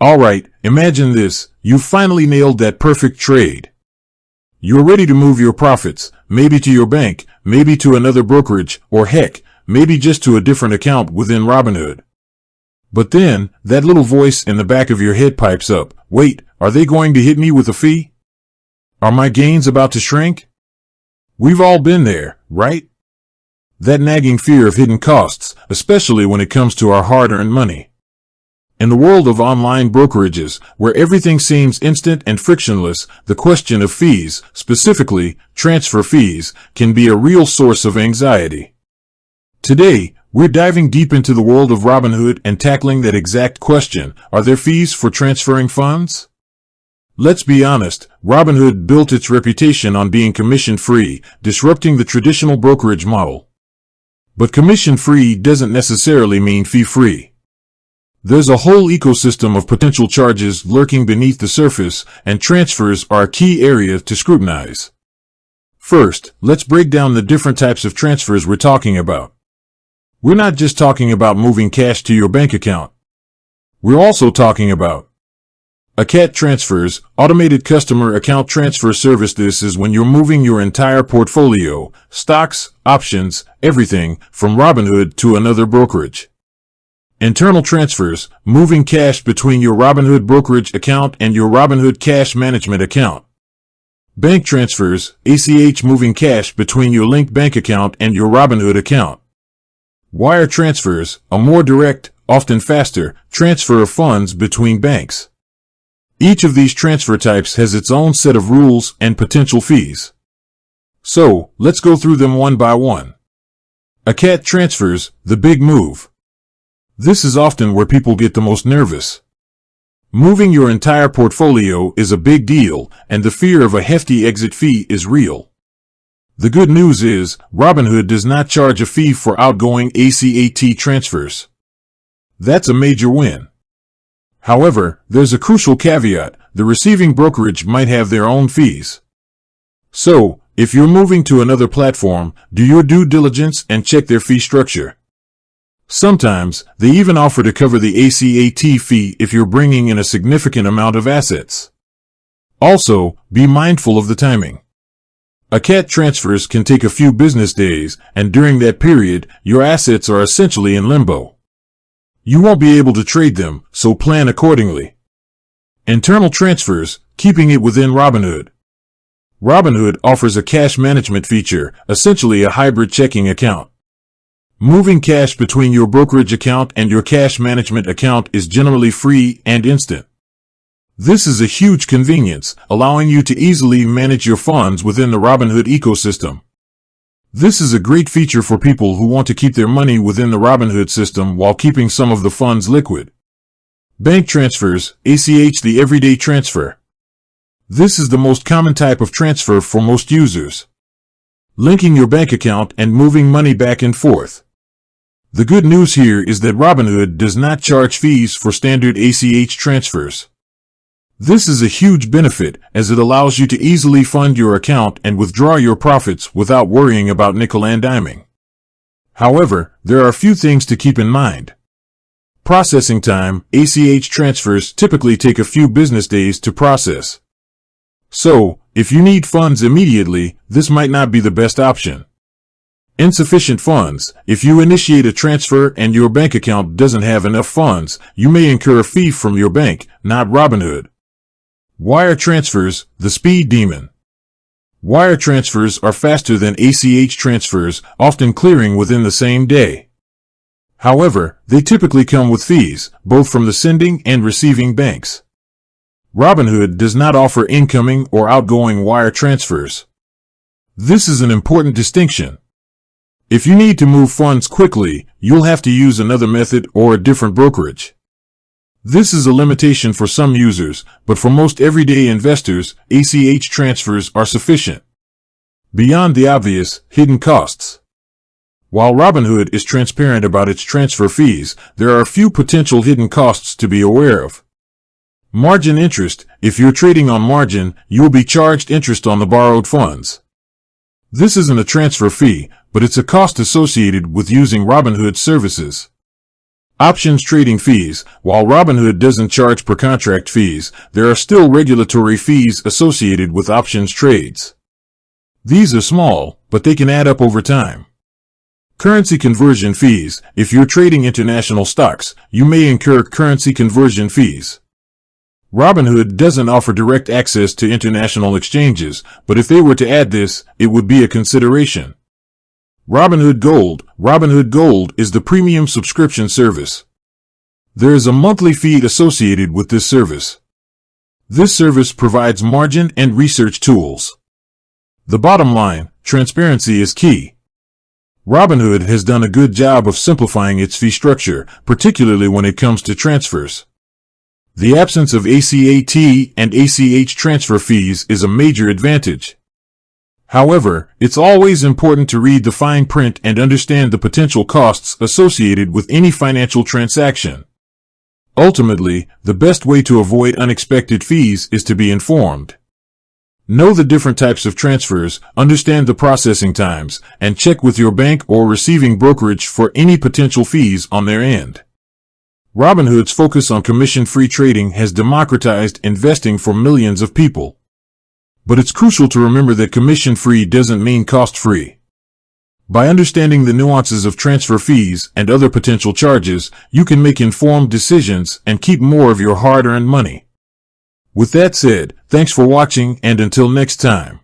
Alright, imagine this. You finally nailed that perfect trade. You're ready to move your profits, maybe to your bank, maybe to another brokerage, or heck, maybe just to a different account within Robinhood. But then, that little voice in the back of your head pipes up. Wait, are they going to hit me with a fee? Are my gains about to shrink? We've all been there, right? That nagging fear of hidden costs, especially when it comes to our hard-earned money. In the world of online brokerages, where everything seems instant and frictionless, the question of fees, specifically transfer fees, can be a real source of anxiety. Today, we're diving deep into the world of Robinhood and tackling that exact question. Are there fees for transferring funds? Let's be honest, Robinhood built its reputation on being commission-free, disrupting the traditional brokerage model. But commission-free doesn't necessarily mean fee-free. There's a whole ecosystem of potential charges lurking beneath the surface, and transfers are a key area to scrutinize. First, let's break down the different types of transfers we're talking about. We're not just talking about moving cash to your bank account. We're also talking about ACAT transfers, automated customer account transfer service. This is when you're moving your entire portfolio, stocks, options, everything, from Robinhood to another brokerage. Internal transfers, moving cash between your Robinhood brokerage account and your Robinhood cash management account. Bank transfers, ACH, moving cash between your linked bank account and your Robinhood account. Wire transfers, a more direct, often faster, transfer of funds between banks. Each of these transfer types has its own set of rules and potential fees. So, let's go through them one by one. ACAT transfers, the big move. This is often where people get the most nervous. Moving your entire portfolio is a big deal, and the fear of a hefty exit fee is real. The good news is, Robinhood does not charge a fee for outgoing ACAT transfers. That's a major win. However, there's a crucial caveat: the receiving brokerage might have their own fees. So, if you're moving to another platform, do your due diligence and check their fee structure. Sometimes, they even offer to cover the ACAT fee if you're bringing in a significant amount of assets. Also, be mindful of the timing. ACAT transfers can take a few business days, and during that period, your assets are essentially in limbo. You won't be able to trade them, so plan accordingly. Internal transfers, keeping it within Robinhood. Robinhood offers a cash management feature, essentially a hybrid checking account. Moving cash between your brokerage account and your cash management account is generally free and instant. This is a huge convenience, allowing you to easily manage your funds within the Robinhood ecosystem. This is a great feature for people who want to keep their money within the Robinhood system while keeping some of the funds liquid. Bank transfers, ACH, the everyday transfer. This is the most common type of transfer for most users. Linking your bank account and moving money back and forth. The good news here is that Robinhood does not charge fees for standard ACH transfers. This is a huge benefit, as it allows you to easily fund your account and withdraw your profits without worrying about nickel and diming. However, there are a few things to keep in mind. Processing time: ACH transfers typically take a few business days to process. So, if you need funds immediately, this might not be the best option. Insufficient funds: if you initiate a transfer and your bank account doesn't have enough funds, you may incur a fee from your bank, not Robinhood. Wire transfers, the speed demon. Wire transfers are faster than ACH transfers, often clearing within the same day. However, they typically come with fees, both from the sending and receiving banks. Robinhood does not offer incoming or outgoing wire transfers. This is an important distinction. If you need to move funds quickly, you'll have to use another method or a different brokerage. This is a limitation for some users, but for most everyday investors, ACH transfers are sufficient. Beyond the obvious, hidden costs. While Robinhood is transparent about its transfer fees, there are a few potential hidden costs to be aware of. Margin interest: if you're trading on margin, you'll be charged interest on the borrowed funds. This isn't a transfer fee, but it's a cost associated with using Robinhood services. Options trading fees. While Robinhood doesn't charge per contract fees, there are still regulatory fees associated with options trades. These are small, but they can add up over time. Currency conversion fees. If you're trading international stocks, you may incur currency conversion fees. Robinhood doesn't offer direct access to international exchanges, but if they were to add this, it would be a consideration. Robinhood Gold. Robinhood Gold is the premium subscription service. There is a monthly fee associated with this service. This service provides margin and research tools. The bottom line, transparency is key. Robinhood has done a good job of simplifying its fee structure, particularly when it comes to transfers. The absence of ACAT and ACH transfer fees is a major advantage. However, it's always important to read the fine print and understand the potential costs associated with any financial transaction. Ultimately, the best way to avoid unexpected fees is to be informed. Know the different types of transfers, understand the processing times, and check with your bank or receiving brokerage for any potential fees on their end. Robinhood's focus on commission-free trading has democratized investing for millions of people. But it's crucial to remember that commission-free doesn't mean cost-free. By understanding the nuances of transfer fees and other potential charges, you can make informed decisions and keep more of your hard-earned money. With that said, thanks for watching, and until next time.